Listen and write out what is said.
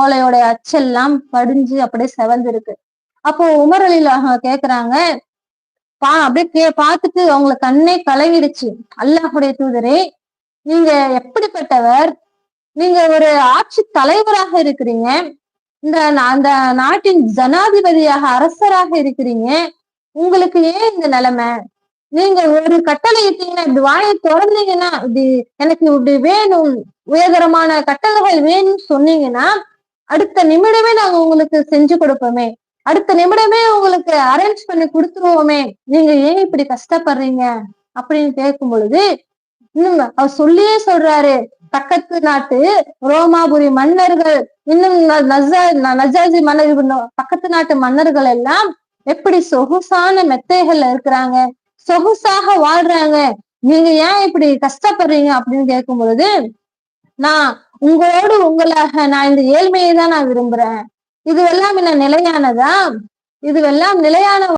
ஓலையோட அச்செல்லாம் படிஞ்சு அப்படியே செவந்திருக்கு. அப்போ உமர் அலில்லாஹ் கேக்குறாங்க, அப்படியே பார்த்துட்டு அவங்க கண்ணே கலங்கிடுச்சு. அல்லாஹுடைய தூதரே, நீங்க எப்படிப்பட்டவர்? நீங்க ஒரு ஆட்சி தலைவராக இருக்கிறீங்க. அந்த நாட்டின் ஜனாதிபதியாக, அரசராக இருக்கிறீங்க. உங்களுக்கு ஏன் இந்த நிலைமை? நீங்க ஒரு கட்டளை இட்டீங்கன்னா, இப்படி வாயை திறந்தீங்கன்னா, இப்படி எனக்கு இப்படி வேணும், உயர்தரமான கட்டளைகள் வேணும்னு சொன்னீங்கன்னா, அடுத்த நிமிடமே நாங்க உங்களுக்கு செஞ்சு கொடுப்போமே. அடுத்த நிமிடமே உங்களுக்கு அரேஞ்ச் பண்ணி கொடுத்துருவோமே. நீங்க ஏன் இப்படி கஷ்டப்படுறீங்க? அப்படின்னு கேட்கும் பொழுது, இன்னும் அவர் சொல்லியே சொல்றாரு, பக்கத்து நாட்டு ரோமாபுரி மன்னர்கள், இன்னும் நஜாஜி மன்னர், பக்கத்து நாட்டு மன்னர்கள் எல்லாம் எப்படி சொகுசான மெத்தைகள்ல இருக்கிறாங்க, சொகுசாக வாழ்றாங்க. நீங்க ஏன் இப்படி கஷ்டப்படுறீங்க அப்படின்னு கேட்கும் பொழுது, நான் உங்களாக நான் இந்த ஏழ்மையை தான் நான் விரும்புறேன். இதுவெல்லாம் என்ன நிலையானதா? இதுவெல்லாம் நிலையான